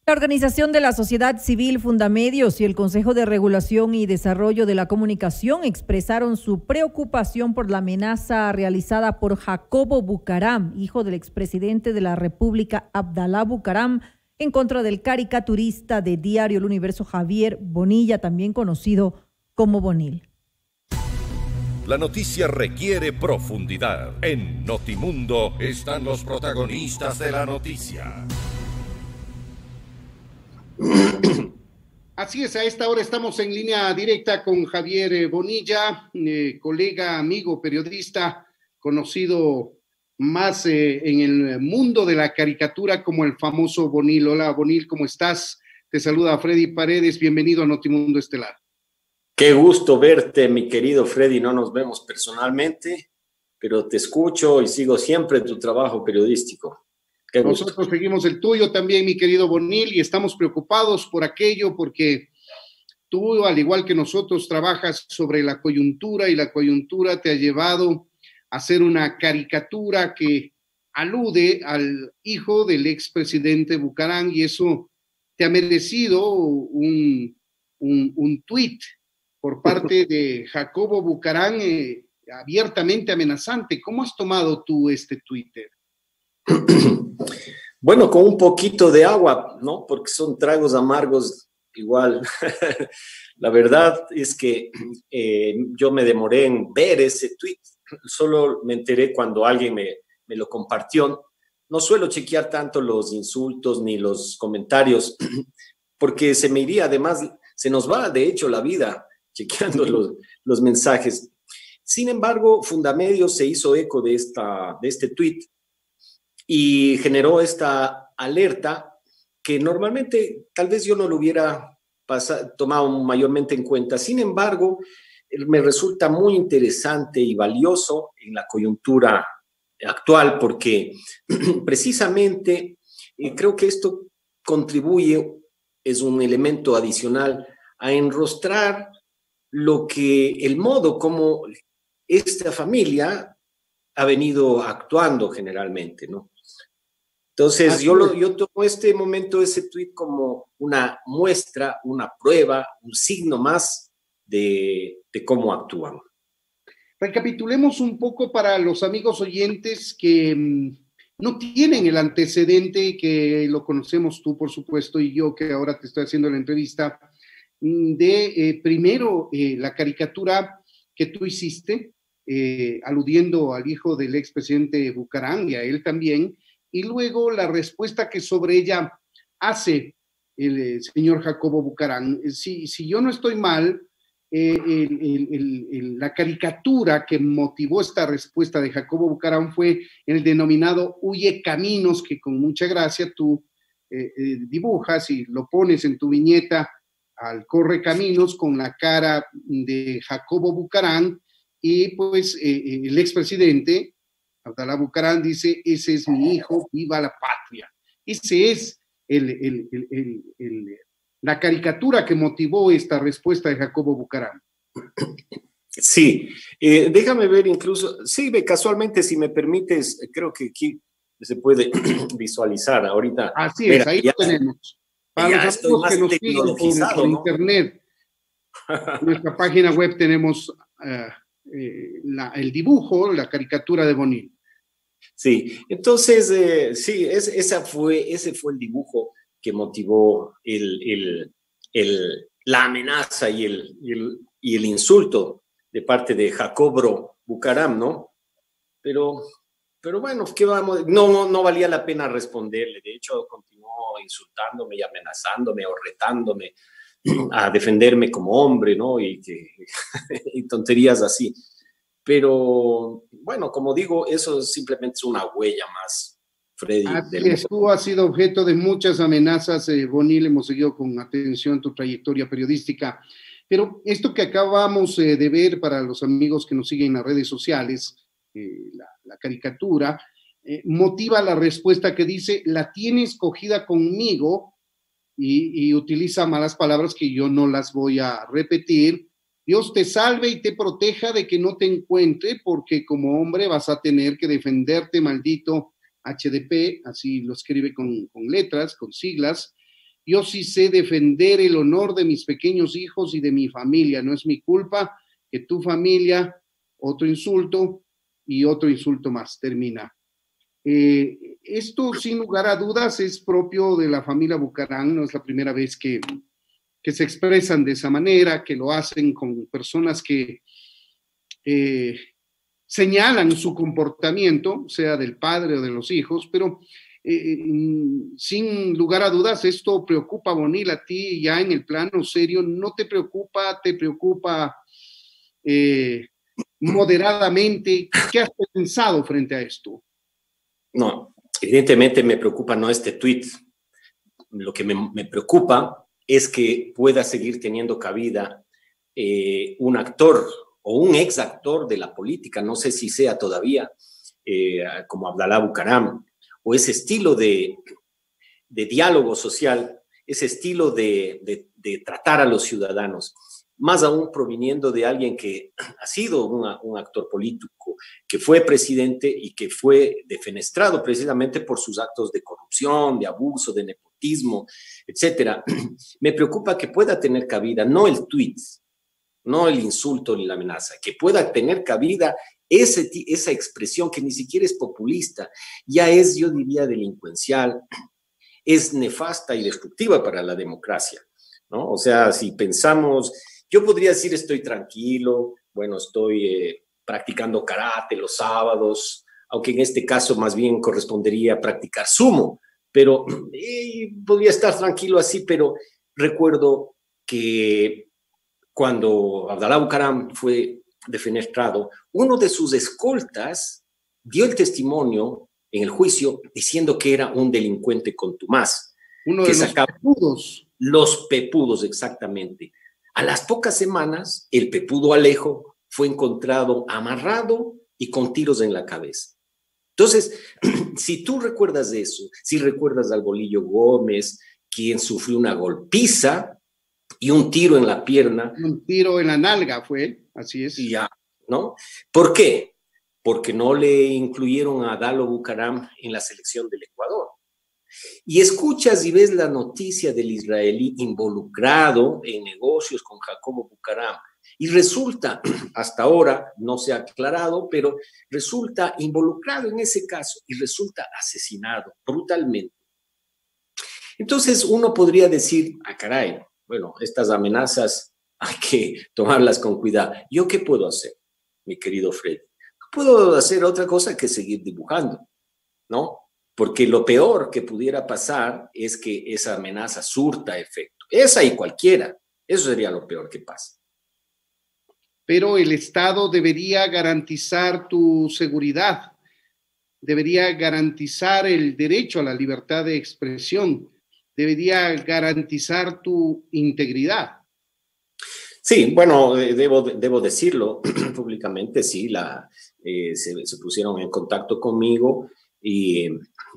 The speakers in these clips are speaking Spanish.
La Organización de la Sociedad Civil Fundamedios y el Consejo de Regulación y Desarrollo de la Comunicación expresaron su preocupación por la amenaza realizada por Jacobo Bucaram, hijo del expresidente de la República Abdalá Bucaram, en contra del caricaturista de Diario El Universo Javier Bonilla, también conocido como Bonil. La noticia requiere profundidad. En Notimundo están los protagonistas de la noticia. Así es, a esta hora estamos en línea directa con Javier Bonilla, colega, amigo, periodista, conocido más en el mundo de la caricatura como el famoso Bonil. Hola, Bonil, ¿cómo estás? Te saluda Freddy Paredes, bienvenido a Notimundo Estelar. Qué gusto verte, mi querido Freddy, no nos vemos personalmente, pero te escucho y sigo siempre tu trabajo periodístico. Nosotros seguimos el tuyo también, mi querido Bonil, y estamos preocupados por aquello porque tú, al igual que nosotros, trabajas sobre la coyuntura y la coyuntura te ha llevado a hacer una caricatura que alude al hijo del expresidente Bucaram y eso te ha merecido un tuit por parte de Jacobo Bucaram abiertamente amenazante. ¿Cómo has tomado tú este Twitter? Bueno, con un poquito de agua, ¿no? Porque son tragos amargos igual. La verdad es que yo me demoré en ver ese tweet. Solo me enteré cuando alguien me lo compartió. No suelo chequear tanto los insultos ni los comentarios porque se me iría, además, se nos va de hecho la vida chequeando los mensajes. Sin embargo, Fundamedios se hizo eco de este tweet y generó esta alerta que normalmente tal vez yo no lo hubiera tomado mayormente en cuenta. Sin embargo, me resulta muy interesante y valioso en la coyuntura actual porque precisamente creo que esto contribuye, es un elemento adicional a enrostrar el modo como esta familia ha venido actuando generalmente, ¿no? Entonces, yo tomo este momento, ese tuit, como una muestra, una prueba, un signo más de cómo actúan. Recapitulemos un poco para los amigos oyentes que no tienen el antecedente, que lo conocemos tú, por supuesto, y yo, que ahora te estoy haciendo la entrevista, de primero la caricatura que tú hiciste, aludiendo al hijo del expresidente Bucaram y a él también, y luego la respuesta que sobre ella hace el señor Jacobo Bucaram. Si yo no estoy mal, la caricatura que motivó esta respuesta de Jacobo Bucaram fue el denominado Huye Caminos, que con mucha gracia tú dibujas y lo pones en tu viñeta al Corre Caminos con la cara de Jacobo Bucaram y pues el expresidente Abdalá Bucaram dice: ese es mi hijo, viva la patria. Ese es la caricatura que motivó esta respuesta de Jacobo Bucaram. Sí, déjame ver incluso, sí, casualmente, si me permites, creo que aquí se puede visualizar ahorita. Así es, ahí lo tenemos. Para ya los estoy amigos más que nos siguen por ¿no? internet, en nuestra página web tenemos el dibujo, la caricatura de Bonil. Sí, entonces, sí, ese fue el dibujo que motivó la amenaza y el insulto de parte de Jacobo Bucaram, ¿no? Pero bueno, ¿qué vamos? No valía la pena responderle. De hecho, continuó insultándome y amenazándome o retándome a defenderme como hombre, ¿no? Y tonterías así. Pero, bueno, como digo, eso simplemente es una huella más, Freddy. Así es, tú has sido objeto de muchas amenazas, Bonil, hemos seguido con atención tu trayectoria periodística, pero esto que acabamos de ver para los amigos que nos siguen en las redes sociales, la caricatura, motiva la respuesta que dice: la tienes cogida conmigo, y utiliza malas palabras que yo no las voy a repetir. Dios te salve y te proteja de que no te encuentre, porque como hombre vas a tener que defenderte, maldito HDP, así lo escribe con letras, con siglas, yo sí sé defender el honor de mis pequeños hijos y de mi familia. No es mi culpa que tu familia, otro insulto y otro insulto más, termina. Esto, sin lugar a dudas, es propio de la familia Bucaram. No es la primera vez que se expresan de esa manera, que lo hacen con personas que señalan su comportamiento, sea del padre o de los hijos, pero sin lugar a dudas esto preocupa, Bonil, a ti ya en el plano serio. ¿No te preocupa? ¿Te preocupa moderadamente? ¿Qué has pensado frente a esto? No, evidentemente me preocupa no este tuit. Lo que me preocupa es que pueda seguir teniendo cabida un actor o un ex actor de la política, no sé si sea todavía, como Abdalá Bucaram, o ese estilo de diálogo social, ese estilo de tratar a los ciudadanos, más aún proviniendo de alguien que ha sido un actor político, que fue presidente y que fue defenestrado precisamente por sus actos de corrupción, de abuso, de nepotismo, etcétera. Me preocupa que pueda tener cabida, no el tuit, no el insulto ni la amenaza, que pueda tener cabida esa expresión que ni siquiera es populista, ya es, yo diría, delincuencial, es nefasta y destructiva para la democracia, ¿no? O sea, si pensamos, yo podría decir estoy tranquilo, bueno, estoy practicando karate los sábados, aunque en este caso más bien correspondería practicar sumo, pero podría estar tranquilo así, pero recuerdo que cuando Abdalá Bucaram fue defenestrado, uno de sus escoltas dio el testimonio en el juicio diciendo que era un delincuente contumaz. Uno de los pepudos. Los pepudos, exactamente. A las pocas semanas, el pepudo Alejo fue encontrado amarrado y con tiros en la cabeza. Entonces, si tú recuerdas de eso, si recuerdas al Bolillo Gómez, quien sufrió una golpiza y un tiro en la pierna. Un tiro en la nalga fue, así es. Y ya, ¿no? ¿Por qué? Porque no le incluyeron a Dalo Bucaram en la selección del Ecuador. Y escuchas y ves la noticia del israelí involucrado en negocios con Jacobo Bucaram. Y resulta, hasta ahora no se ha aclarado, pero resulta involucrado en ese caso y resulta asesinado brutalmente. Entonces uno podría decir, caray, bueno, estas amenazas hay que tomarlas con cuidado. ¿Yo qué puedo hacer, mi querido Freddy? No puedo hacer otra cosa que seguir dibujando, ¿no? Porque lo peor que pudiera pasar es que esa amenaza surta efecto. Esa y cualquiera. Eso sería lo peor que pasa. Pero el Estado debería garantizar tu seguridad, debería garantizar el derecho a la libertad de expresión, debería garantizar tu integridad. Sí, bueno, debo decirlo públicamente, sí, se pusieron en contacto conmigo y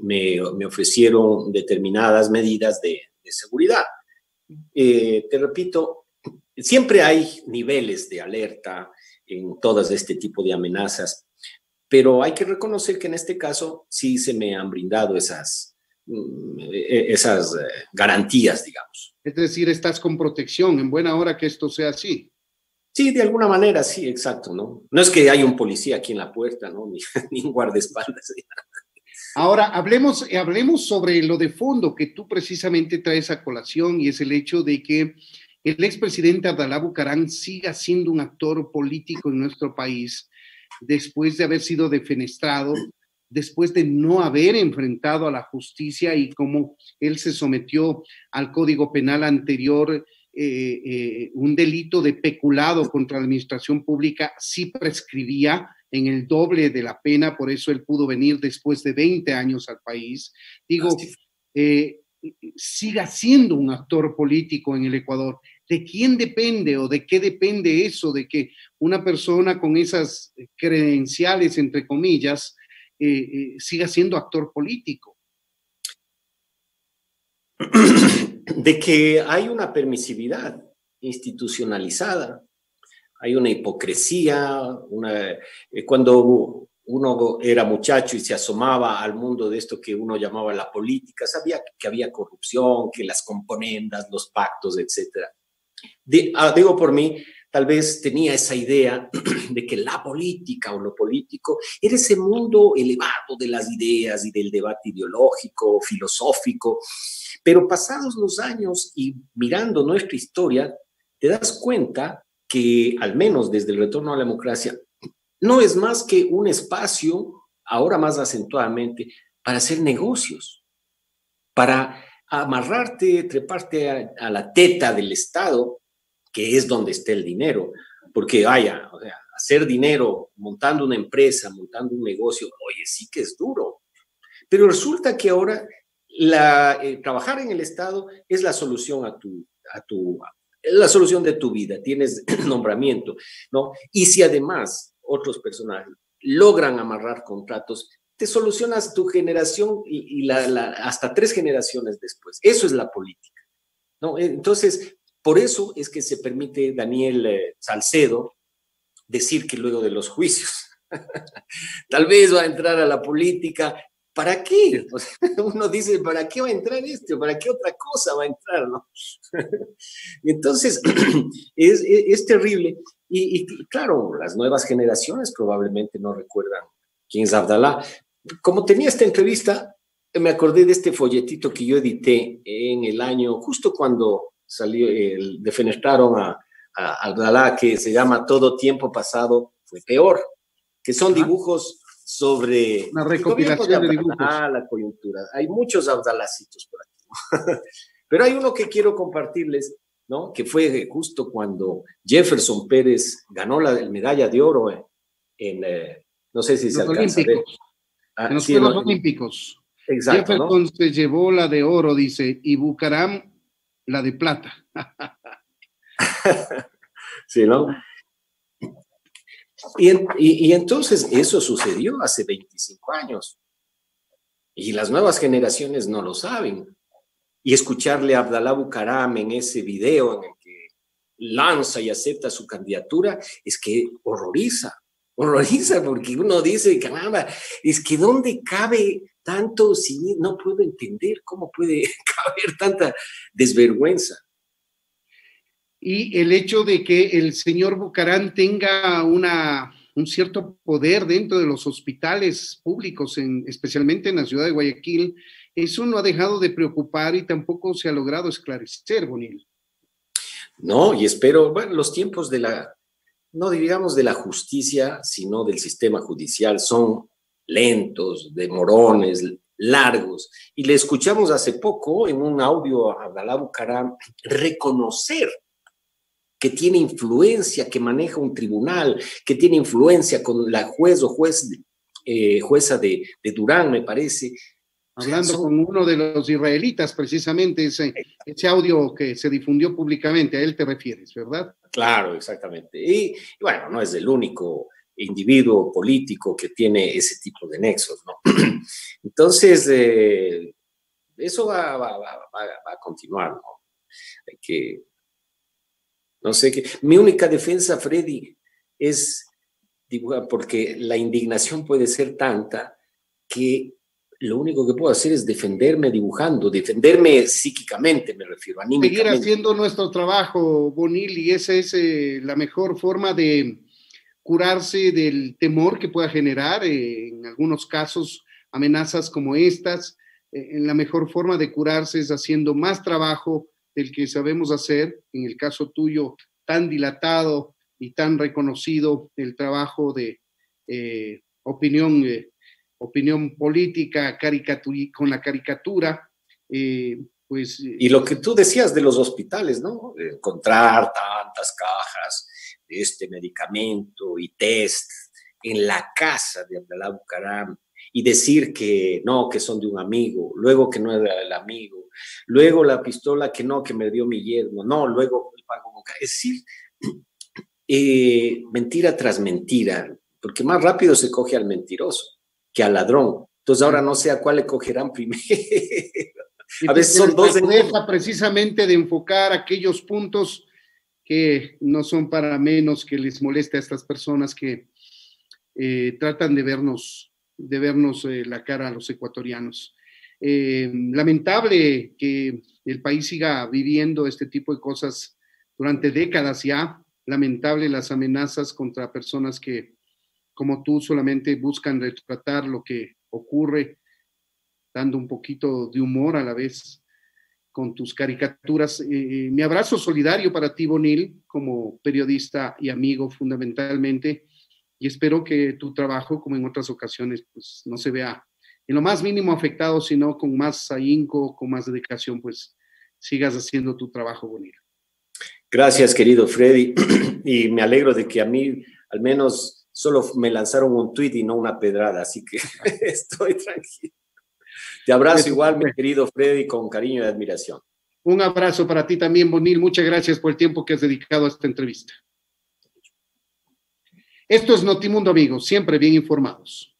me ofrecieron determinadas medidas de seguridad. Te repito, siempre hay niveles de alerta en todas este tipo de amenazas, pero hay que reconocer que en este caso sí se me han brindado esas garantías, digamos. Es decir, estás con protección, en buena hora que esto sea así. Sí, de alguna manera, sí, exacto, ¿no? No es que haya un policía aquí en la puerta, ¿no? Ni un guardaespaldas. Ahora, hablemos sobre lo de fondo que tú precisamente traes a colación, y es el hecho de que el expresidente Abdalá Bucaram siga siendo un actor político en nuestro país después de haber sido defenestrado, después de no haber enfrentado a la justicia y como él se sometió al Código Penal anterior, un delito de peculado contra la administración pública sí prescribía en el doble de la pena, por eso él pudo venir después de 20 años al país. Digo, siga siendo un actor político en el Ecuador. ¿De quién depende o de qué depende eso de que una persona con esas credenciales, entre comillas, siga siendo actor político? De que hay una permisividad institucionalizada, hay una hipocresía, cuando uno era muchacho y se asomaba al mundo de esto que uno llamaba la política, sabía que había corrupción, que las componendas, los pactos, etc. Digo por mí, tal vez tenía esa idea de que la política o lo político era ese mundo elevado de las ideas y del debate ideológico, filosófico, pero pasados los años y mirando nuestra historia, te das cuenta que, al menos desde el retorno a la democracia, no es más que un espacio, ahora más acentuadamente, para hacer negocios, para amarrarte, treparte a la teta del Estado, que es donde está el dinero, porque vaya, o sea, hacer dinero montando una empresa, montando un negocio, oye, sí que es duro, pero resulta que ahora trabajar en el Estado es la solución la solución de tu vida, tienes nombramiento, ¿no? Y si además otros personajes logran amarrar contratos, te solucionas tu generación y hasta 3 generaciones después. Eso es la política, ¿no? Entonces, por eso es que se permite Daniel Salcedo decir que luego de los juicios tal vez va a entrar a la política. ¿Para qué? O sea, uno dice, ¿para qué va a entrar esto? ¿Para qué otra cosa va a entrar? ¿No? Y entonces, es terrible. Y claro, las nuevas generaciones probablemente no recuerdan quién es Abdalá. Como tenía esta entrevista, me acordé de este folletito que yo edité en el año, justo cuando salió, defenestraron a Abdalá, que se llama Todo tiempo pasado fue peor, que son dibujos sobre una recopilación de dibujos. La coyuntura. Hay muchos Abdalacitos por aquí, ¿no? Pero hay uno que quiero compartirles, ¿no? Que fue justo cuando Jefferson Pérez ganó la medalla de oro no sé si se alcanza a ver. En los Juegos Olímpicos. Exacto, Jefferson, ¿no? se llevó la de oro, dice, y Bucaram la de plata. Sí, ¿no? Y entonces eso sucedió hace 25 años. Y las nuevas generaciones no lo saben. Y escucharle a Abdalá Bucaram en ese video en el que lanza y acepta su candidatura, es que horroriza, porque uno dice, caramba, es que ¿dónde cabe tanto cinismo? No puedo entender cómo puede caber tanta desvergüenza. Y el hecho de que el señor Bucaram tenga un cierto poder dentro de los hospitales públicos, especialmente en la ciudad de Guayaquil, eso no ha dejado de preocupar y tampoco se ha logrado esclarecer, Bonil. No, y espero, bueno, los tiempos no digamos de la justicia, sino del sistema judicial son lentos, demorones, largos. Y le escuchamos hace poco en un audio a Abdalá Bucaram reconocer que tiene influencia, que maneja un tribunal, que tiene influencia con la jueza jueza de Durán, me parece. Hablando con uno de los israelitas, precisamente, ese audio que se difundió públicamente, a él te refieres, ¿verdad? Claro, exactamente. Y bueno, no es el único individuo político que tiene ese tipo de nexos, ¿no? Entonces, eso va a continuar, ¿no? Hay que... No sé qué. Mi única defensa, Freddy, es porque la indignación puede ser tanta que lo único que puedo hacer es defenderme dibujando, defenderme psíquicamente, me refiero, anímicamente. Seguir haciendo nuestro trabajo, Bonil, y esa es la mejor forma de curarse del temor que pueda generar, en algunos casos, amenazas como estas. La mejor forma de curarse es haciendo más trabajo del que sabemos hacer, en el caso tuyo, tan dilatado y tan reconocido, el trabajo de opinión política, con la caricatura, pues... Y lo que tú decías de los hospitales, ¿no? Encontrar tantas cajas de este medicamento y test en la casa de Abdalá Bucaram y decir que no, que son de un amigo, luego que no era el amigo, luego la pistola que no, que me dio mi yerno, no, luego el pago. Es decir, mentira tras mentira, porque más rápido se coge al mentiroso que al ladrón. Entonces ahora no sé a cuál le cogerán primero. A veces son dos. Precisamente de enfocar aquellos puntos que no son para menos que les moleste a estas personas que tratan de vernos la cara a los ecuatorianos. Lamentable que el país siga viviendo este tipo de cosas durante décadas ya. Lamentable las amenazas contra personas que, como tú, solamente buscan retratar lo que ocurre, dando un poquito de humor a la vez con tus caricaturas. Mi abrazo solidario para ti, Bonil, como periodista y amigo fundamentalmente, y espero que tu trabajo, como en otras ocasiones, pues no se vea en lo más mínimo afectado, sino con más ahínco, con más dedicación, pues sigas haciendo tu trabajo, Bonil. Gracias, querido Freddy, y me alegro de que a mí al menos solo me lanzaron un tuit y no una pedrada, así que estoy tranquilo. Te abrazo igual, mi querido Freddy, con cariño y admiración. Un abrazo para ti también, Bonil. Muchas gracias por el tiempo que has dedicado a esta entrevista. Esto es Notimundo, amigos, siempre bien informados.